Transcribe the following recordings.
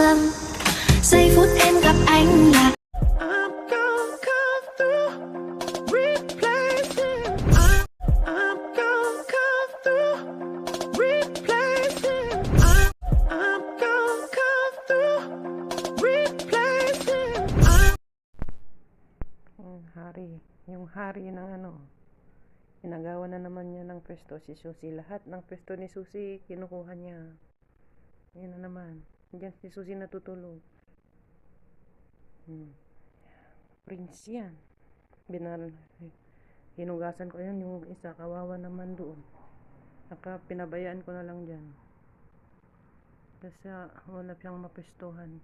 tâm. Giây phút em gặp anh là yung hari ng ginagawa na naman niya ng pwesto si Susie. Lahat ng pwesto ni Susie kinukuha niya. Yan na naman, diyan si Susie natutulog. Prince yan. Hinugasan ko yan, yung isa kawawa naman doon. Pinabayaan ko na lang dyan kasi wala siyang mapwestuhan.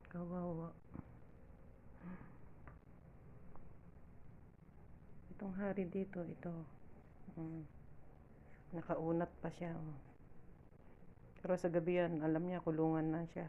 Kawawa. Itong hari dito, ito. Nakaunat pa siya. Pero sa gabi yan, alam niya, kulungan na siya.